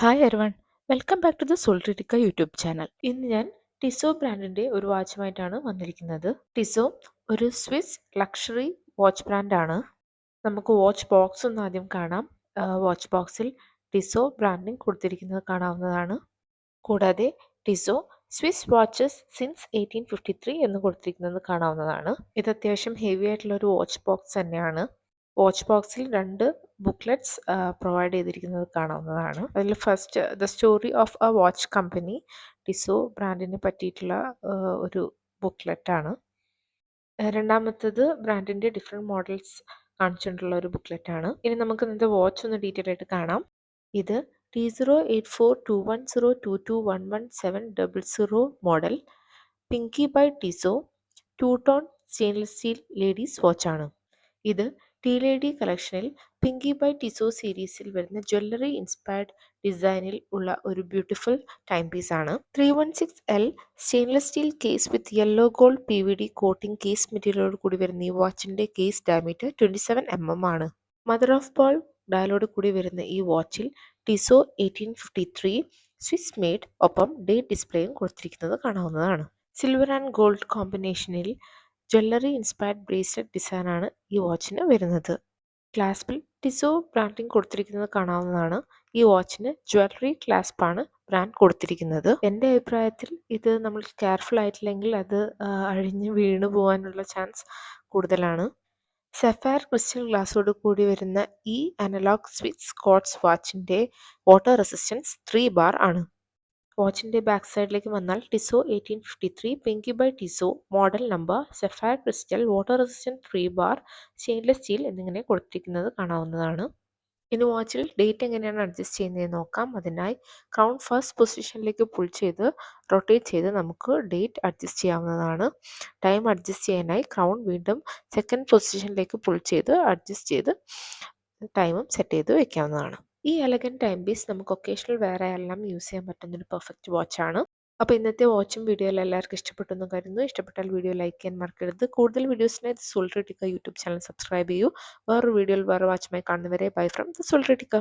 Hi everyone, welcome back to the സോൾട്രിറ്റിക്ക YouTube channel. ഇന്ന് ഞാൻ ടിസോ ബ്രാൻഡിൻ്റെ ഒരു വാച്ചുമായിട്ടാണ് വന്നിരിക്കുന്നത്. ടിസോ ഒരു സ്വിസ് ലക്ഷറി വാച്ച് ബ്രാൻഡാണ്. നമുക്ക് വാച്ച് ബോക്സ് ഒന്ന് ആദ്യം കാണാം. വാച്ച് ബോക്സിൽ ടിസോ ബ്രാൻഡിങ് കൊടുത്തിരിക്കുന്നത് കാണാവുന്നതാണ്. കൂടാതെ ടിസോ സ്വിസ് വാച്ചസ് സിൻസ് 1853 എന്ന് കൊടുത്തിരിക്കുന്നത് കാണാവുന്നതാണ്. ഇത് അത്യാവശ്യം ഹെവി ആയിട്ടുള്ള ഒരു വാച്ച് ബോക്സ് തന്നെയാണ്. വാച്ച് ബോക്സിൽ 2 ബുക്ക്ലെറ്റ്സ് പ്രൊവൈഡ് ചെയ്തിരിക്കുന്നത് കാണാവുന്നതാണ്. അതിൽ first the story of a watch company, Tissot ബ്രാൻഡിനെ പറ്റിയിട്ടുള്ള ഒരു ബുക്ക്ലെറ്റാണ്. രണ്ടാമത്തത് ബ്രാൻഡിൻ്റെ ഡിഫറെൻറ്റ് മോഡൽസ് കാണിച്ചുകൊണ്ടുള്ള ഒരു ബുക്ക്ലെറ്റാണ്. ഇനി നമുക്ക് ഇന്നത്തെ വാച്ച് ഒന്ന് ഡീറ്റെയിൽ ആയിട്ട് കാണാം. ഇത് T08422102211700 model Pinky by Tissot two tone stainless steel ladies വാച്ചാണ്. ഇത് ടി ലേഡി കളക്ഷനിൽ പിങ്കി ബൈ ടിസോ സീരീസിൽ വരുന്ന ജ്വല്ലറി ഇൻസ്പയർഡ് ഡിസൈനിൽ ഉള്ള ഒരു ബ്യൂട്ടിഫുൾ ടൈം പീസ് ആണ്. 316L stainless steel case with yellow gold PVD coating case മെറ്റീരിയലോട് കൂടി വരുന്ന ഈ വാച്ചിന്റെ കേസ് ഡയമീറ്റർ 27 mm ആണ്. മദർ ഓഫ് പേൾ ഡയലോട് കൂടി വരുന്ന ഈ വാച്ചിൽ ടിസോ 1853 സ്വിസ് മെയ്ഡ് ഒപ്പം ഡേറ്റ് ഡിസ്പ്ലേയും കൊടുത്തിരിക്കുന്നത് കാണാവുന്നതാണ്. സിൽവർ ആൻഡ് ഗോൾഡ് കോമ്പിനേഷനിൽ ജ്വല്ലറി ഇൻസ്പയർഡ് ബ്രേസ്ലെറ്റ് ഡിസൈനാണ് ഈ വാച്ചിന് വരുന്നത്. ക്ലാസ്പിൽ ടിസോ ബ്രാൻഡിങ് കൊടുത്തിരിക്കുന്നത് കാണാവുന്നതാണ്. ഈ വാച്ചിന് ജ്വല്ലറി ക്ലാസ്പാണ് ബ്രാൻഡ് കൊടുത്തിരിക്കുന്നത്. എൻ്റെ അഭിപ്രായത്തിൽ ഇത് നമ്മൾ കെയർഫുൾ ആയിട്ടില്ലെങ്കിൽ അത് അഴിഞ്ഞ് വീണു പോകാനുള്ള ചാൻസ് കൂടുതലാണ്. സഫയർ ക്രിസ്റ്റൽ ഗ്ലാസോട് കൂടി വരുന്ന ഈ അനലോഗ് സ്വിസ് സ്കോട്ട്സ് വാച്ചിൻ്റെ വാട്ടർ റെസിസ്റ്റൻസ് 3 ബാർ ആണ്. വാച്ചിൻ്റെ ബാക്ക് സൈഡിലേക്ക് വന്നാൽ Tissot 1853 Pinky by Tissot model number sapphire crystal water resistant 3 bar stainless steel എന്നിങ്ങനെ കൊടുത്തിരിക്കുന്നത് കാണാവുന്നതാണ്. ഇനി വാച്ചിൽ ഡേറ്റ് എങ്ങനെയാണ് അഡ്ജസ്റ്റ് ചെയ്യുന്നതെന്ന് നോക്കാം. അതിനായി ക്രൗൺ ഫസ്റ്റ് പൊസിഷനിലേക്ക് പുൾ ചെയ്ത് റൊട്ടേറ്റ് ചെയ്ത് നമുക്ക് ഡേറ്റ് അഡ്ജസ്റ്റ് ചെയ്യാവുന്നതാണ്. ടൈം അഡ്ജസ്റ്റ് ചെയ്യാനായി ക്രൗൺ വീണ്ടും സെക്കൻഡ് പൊസിഷനിലേക്ക് പുൾ ചെയ്ത് അഡ്ജസ്റ്റ് ചെയ്ത് ടൈമും സെറ്റ് ചെയ്ത് വെക്കാവുന്നതാണ്. ഈ എലഗൻറ്റ് ടൈം പീസ് നമുക്ക് ഒക്കേഷണൽ വെയർ എല്ലാം യൂസ് ചെയ്യാൻ പറ്റുന്ന ഒരു പെർഫെക്റ്റ് വാച്ചാണ്. അപ്പോൾ ഇന്നത്തെ വാച്ചും വീഡിയോയിൽ എല്ലാവർക്കും ഇഷ്ടപ്പെട്ടെന്ന് കരുതുന്നു. ഇഷ്ടപ്പെട്ടാൽ വീഡിയോ ലൈക്ക് ചെയ്യാൻ മറക്കരുത്. കൂടുതൽ വീഡിയോസിനായി സോൾട്രിറ്റിക്ക യൂട്യൂബ് ചാനൽ സബ്സ്ക്രൈബ് ചെയ്യൂ. വേറൊരു വീഡിയോയിൽ വേറെ വാച്ചുമായി കാണുന്നവരെ ബൈ ഫ്രം ദ സോൾട്രിറ്റിക്ക.